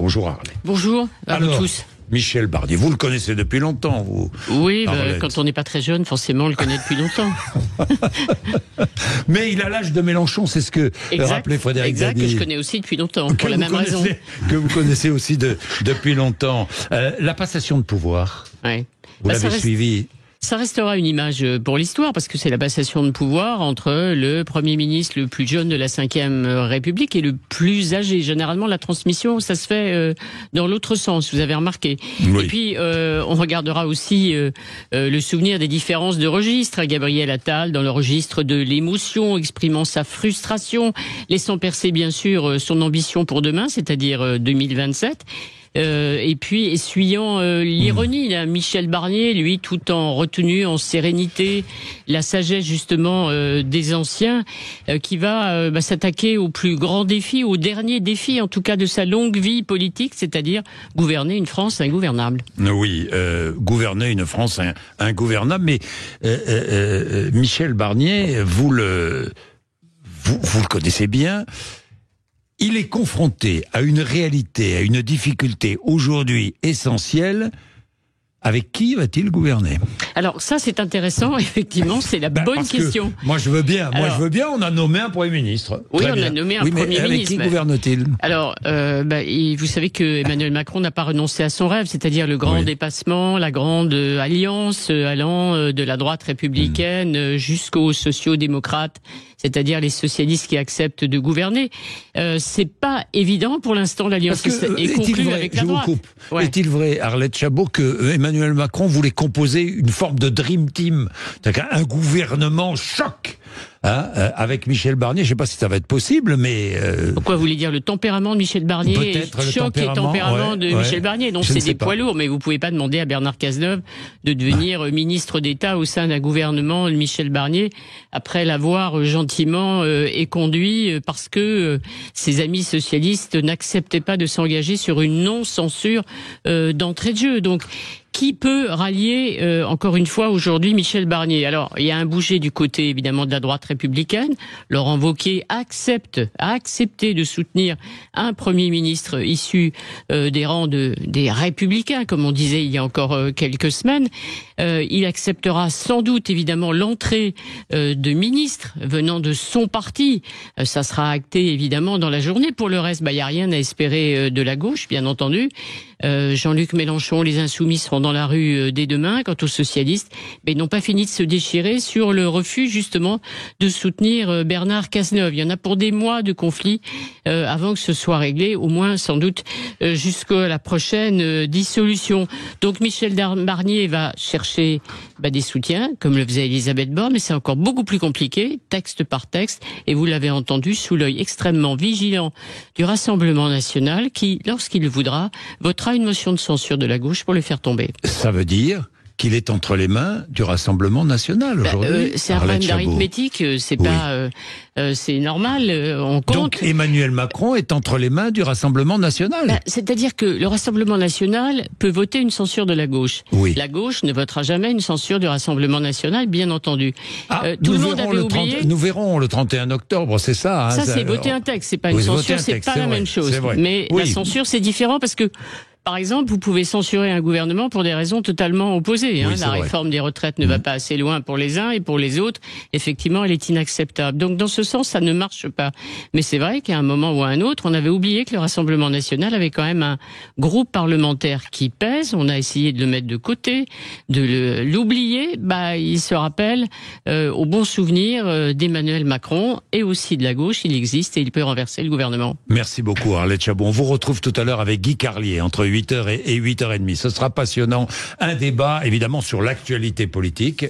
Bonjour Arlette. Bonjour à vous tous. Michel Barnier, vous le connaissez depuis longtemps, vous? Oui, quand on n'est pas très jeune, forcément, on le connaît depuis longtemps. Mais il a l'âge de Mélenchon, c'est ce que rappelait Frédéric Dabi. Que je connais aussi depuis longtemps, pour la même raison. Que vous connaissez aussi depuis longtemps. La passation de pouvoir, vous l'avez suivi. Ça restera une image pour l'histoire, parce que c'est la passation de pouvoir entre le Premier ministre le plus jeune de la Ve République et le plus âgé. Généralement, la transmission, ça se fait dans l'autre sens, vous avez remarqué. Oui. Et puis, on regardera aussi le souvenir des différences de registre. Gabriel Attal, dans le registre de l'émotion, exprimant sa frustration, laissant percer, bien sûr, son ambition pour demain, c'est-à-dire 2027. Et puis essuyant l'ironie, là, Michel Barnier, lui, tout en retenue, en sérénité, la sagesse justement des anciens, qui va s'attaquer au plus grand défi, au dernier défi, en tout cas de sa longue vie politique, c'est-à-dire gouverner une France ingouvernable. Oui, gouverner une France ingouvernable, mais Michel Barnier, vous le connaissez bien. Il est confronté à une réalité, à une difficulté aujourd'hui essentielle. Avec qui va-t-il gouverner? Alors ça c'est intéressant, effectivement, c'est la bonne question. Moi je veux bien, on a nommé un Premier ministre. Oui, on a nommé un Premier ministre. Avec qui gouverne-t-il? Alors, vous savez que Emmanuel Macron n'a pas renoncé à son rêve, c'est-à-dire le grand dépassement, la grande alliance allant de la droite républicaine jusqu'aux sociaux-démocrates, c'est-à-dire les socialistes qui acceptent de gouverner. C'est pas évident pour l'instant, l'alliance est conclue avec la droite. Est-il vrai, Arlette Chabot, que Emmanuel Macron voulait composer une forme de dream team, c'est-à-dire un gouvernement choc, avec Michel Barnier? Je ne sais pas si ça va être possible, mais... Pourquoi vous voulez dire le tempérament de Michel Barnier? Choc et tempérament de Michel Barnier. Donc c'est des poids lourds, mais vous ne pouvez pas demander à Bernard Cazeneuve de devenir ministre d'État au sein d'un gouvernement de Michel Barnier, après l'avoir gentiment éconduit, parce que ses amis socialistes n'acceptaient pas de s'engager sur une non-censure d'entrée de jeu. Donc, qui peut rallier, encore une fois, aujourd'hui, Michel Barnier? Alors, il y a un bouger du côté, évidemment, de la droite républicaine. Laurent Wauquiez a accepté de soutenir un Premier ministre issu des rangs des Républicains, comme on disait il y a encore quelques semaines. Il acceptera sans doute, évidemment, l'entrée de ministres venant de son parti. Ça sera acté, évidemment, dans la journée. Pour le reste, il n'y a rien à espérer de la gauche, bien entendu. Jean-Luc Mélenchon, les Insoumis seront dans la rue dès demain. Quant aux socialistes, ils n'ont pas fini de se déchirer sur le refus justement de soutenir Bernard Cazeneuve. Il y en a pour des mois de conflit avant que ce soit réglé, au moins sans doute jusqu'à la prochaine dissolution. Donc Michel Barnier va chercher des soutiens, comme le faisait Elisabeth Borne, mais c'est encore beaucoup plus compliqué, texte par texte, et vous l'avez entendu, sous l'œil extrêmement vigilant du Rassemblement national, qui, lorsqu'il le voudra, votera une motion de censure de la gauche pour le faire tomber. Ça veut dire qu'il est entre les mains du Rassemblement national aujourd'hui. C'est un problème d'arithmétique, c'est pas, c'est normal. On compte. Donc Emmanuel Macron est entre les mains du Rassemblement national. C'est-à-dire que le Rassemblement national peut voter une censure de la gauche. Oui. La gauche ne votera jamais une censure du Rassemblement national, bien entendu. Tout le monde avait oublié. Nous verrons le 31 octobre, c'est ça. Ça, c'est voter un texte, c'est pas une censure, c'est pas la même chose. Mais la censure, c'est différent parce que, par exemple, vous pouvez censurer un gouvernement pour des raisons totalement opposées. La réforme des retraites ne va pas assez loin pour les uns et pour les autres, effectivement, elle est inacceptable. Donc, dans ce sens, ça ne marche pas. Mais c'est vrai qu'à un moment ou à un autre, on avait oublié que le Rassemblement national avait quand même un groupe parlementaire qui pèse. On a essayé de le mettre de côté, de l'oublier. Il se rappelle au bon souvenir d'Emmanuel Macron et aussi de la gauche. Il existe et il peut renverser le gouvernement. Merci beaucoup, Arlette Chabot. On vous retrouve tout à l'heure avec Guy Carlier, entre 8h et 8h30. Ce sera passionnant. Un débat, évidemment, sur l'actualité politique.